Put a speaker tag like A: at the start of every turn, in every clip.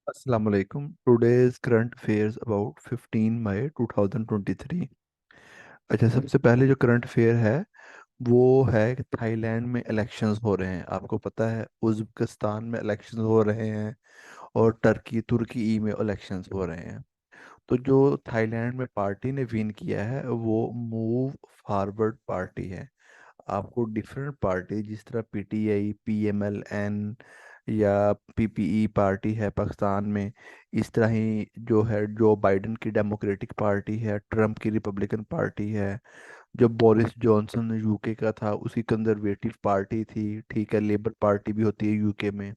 A: Assalamu alaikum. Today's current affairs about 15 मई 2023। अच्छा, सबसे पहले जो करंट अफेयर है वो है कि थाईलैंड में इलेक्शंस हो रहे हैं। आपको पता है उज़्बेकिस्तान में इलेक्शंस हो रहे हैं और तुर्की में इलेक्शंस हो रहे हैं। तो जो थाईलैंड में पार्टी ने विन किया है वो मूव फॉरवर्ड पार्टी है। आपको डिफरेंट पार्टी जिस तरह पीटीआई, पीएमएलएन या पीपीई पार्टी है पाकिस्तान में, इस तरह ही जो है जो बाइडेन की डेमोक्रेटिक पार्टी है, ट्रम्प की रिपब्लिकन पार्टी है, जो बोरिस जॉनसन यूके का था उसकी कंजर्वेटिव पार्टी थी, ठीक है, लेबर पार्टी भी होती है यूके में।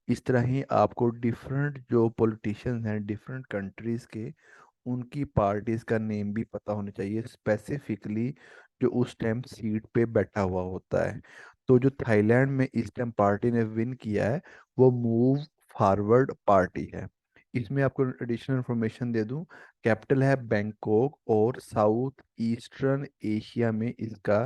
A: इस तरह ही आपको डिफरेंट जो पॉलिटिशियंस हैं डिफरेंट कंट्रीज के, उनकी पार्टीज का नेम भी पता होना चाहिए स्पेसिफिकली, जो उस टाइम सीट पे बैठा हुआ होता है। तो जो थाईलैंड में इस टाइम पार्टी ने विन किया है वो मूव फॉरवर्ड पार्टी है। इसमें आपको एडिशनल इंफॉर्मेशन दे दूं, कैपिटल है बैंकॉक और साउथ ईस्टर्न एशिया में इसका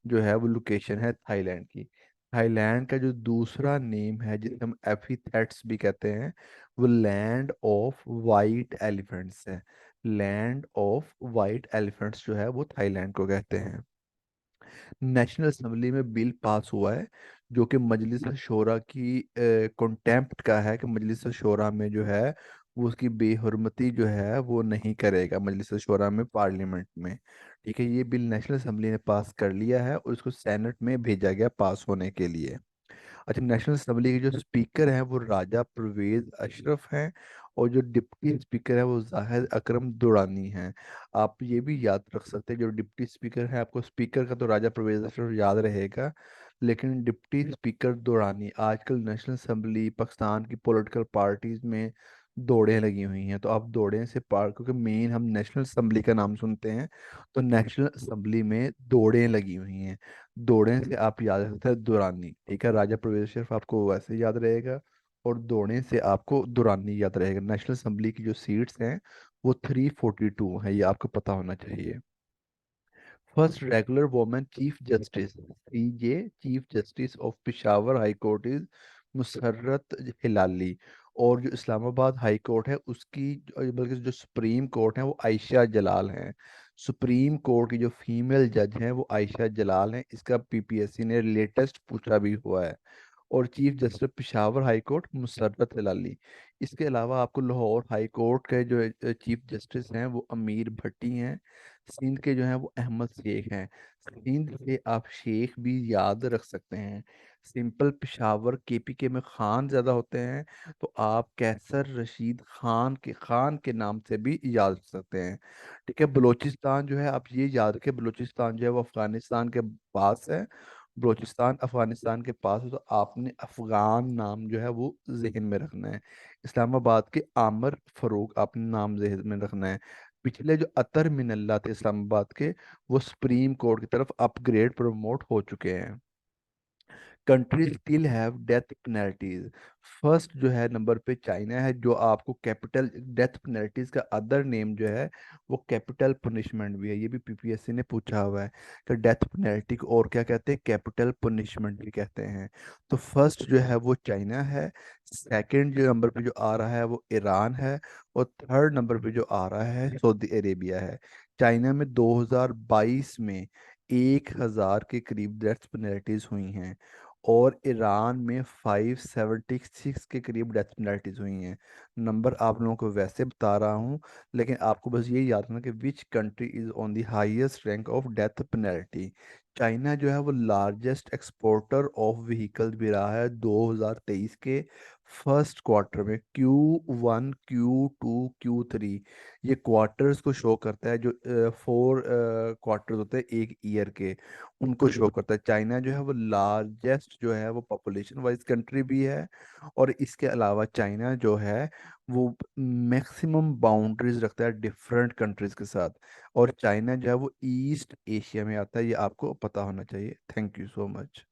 A: जो है वो लोकेशन है थाईलैंड की। थाईलैंड का जो दूसरा नेम है जिसे हम एफिथेट्स भी कहते हैं, वो लैंड ऑफ वाइट एलिफेंट्स है। लैंड ऑफ वाइट एलिफेंट्स जो है वो थाईलैंड को कहते हैं। नेशनल असेंबली में बिल पास हुआ है जो कि मजलिस शोरा की कंटेम्प्ट का है, कि मजलिस शोरा में जो है वो उसकी बेहुरमती जो है वो नहीं करेगा मजलिस शोरा में, पार्लियामेंट में। ठीक है, ये बिल नेशनल असेंबली ने पास कर लिया है और इसको सेनेट में भेजा गया पास होने के लिए। अच्छा, नेशनल असेंबली के जो स्पीकर हैं वो राजा परवेज अशरफ हैं और जो डिप्टी स्पीकर है वो जाहिद अकरम दुरानी हैं। आप ये भी याद रख सकते हैं, जो डिप्टी स्पीकर है, आपको स्पीकर का तो राजा परवेज अशरफ याद रहेगा, लेकिन डिप्टी स्पीकर दुरानी, आजकल नेशनल असेंबली पाकिस्तान की पॉलिटिकल पार्टीज में दौड़ें लगी हुई हैं। तो आप दौड़ें से पार, क्योंकि मेन हम नेशनल असेंबली का नाम सुनते हैं, तो नेशनल असेंबली में दौड़ें लगी हुई हैं। दौड़े से आप याद रखते हैं दुरानी, ठीक है, राजा परवेज सिर्फ आपको वैसे याद रहेगा, और दौड़े से आपको दुरानी याद रहेगा। नेशनल असेंबली की जो सीट्स हैं वो 342 है, ये आपको पता होना चाहिए। First regular women chief justice, CJ chief justice of Peshawar high court is Musarrat Hilali. और जो इस्लामाबाद हाई कोर्ट है उसकी बल्कि जो सुप्रीम कोर्ट है वो आयशा जलाल हैं। सुप्रीम कोर्ट की जो फीमेल जज हैं वो आयशा जलाल हैं। इसका पीपीएससी ने लेटेस्ट पूछा भी हुआ है। और chief justice Peshawar high court Musarrat Hilali. इसके अलावा आपको लाहौर हाई कोर्ट के जो चीफ जस्टिस हैं वो अमीर भट्टी हैं। सिंध के जो हैं वो अहमद शेख हैं। सिंध से आप शेख भी याद रख सकते हैं। सिंपल पिशावर केपीके में खान ज़्यादा होते हैं, तो आप कैसर रशीद खान के नाम से भी याद रख सकते हैं। ठीक है, बलूचिस्तान जो है आप ये याद रखें, बलूचिस्तान जो है वो अफगानिस्तान के पास है। बलूचिस्तान अफगानिस्तान के पास है, तो आपने अफगान नाम जो है वो जहन में रखना है। इस्लामाबाद के आमर फरूक आपने नाम जहन में रखना है। पिछले जो अतर मिनल्ला थे इस्लामाबाद के, वो सुप्रीम कोर्ट की तरफ अपग्रेड प्रमोट हो चुके हैं। Country still have death penalties. First जो है नंबर पे चाइना है, जो आपको कैपिटल डेथ पेनल्टीज का अदर नेम जो है वो कैपिटल पनिशमेंट भी है। ये भी पीपीएससी ने पूछा हुआ है कि डेथ पेनल्टी को और क्या कहते हैं, कैपिटल पनिशमेंट भी कहते हैं। तो फर्स्ट जो है वो चाइना है, सेकंड जो नंबर पे जो आ रहा है वो ईरान है, और थर्ड नंबर पे जो आ रहा है सऊदी अरेबिया है। चाइना में 2022 में 1000 के करीब डेथ पेनल्टीज हुई हैं, और ईरान में 576 के करीब डेथ पेनल्टीज हुई हैं। नंबर आप लोगों को वैसे बता रहा हूँ, लेकिन आपको बस ये याद रखना कि which country is on the highest rank of death penalty. China जो है वो लार्जेस्ट एक्सपोर्टर ऑफ व्हीकल्स भी रहा है 2023 के फर्स्ट क्वार्टर में। Q1, Q2, Q3, ये क्वार्टर्स को शो करता है, जो 4 क्वार्टर्स होते हैं एक ईयर के, उनको शो करता है। चाइना जो है वो लार्जेस्ट जो है वो पॉपुलेशन वाइज कंट्री भी है, और इसके अलावा चाइना जो है वो मैक्सिमम बाउंड्रीज रखता है डिफरेंट कंट्रीज के साथ। और चाइना जो है वो ईस्ट एशिया में आता है, ये आपको पता होना चाहिए। Thank you so much.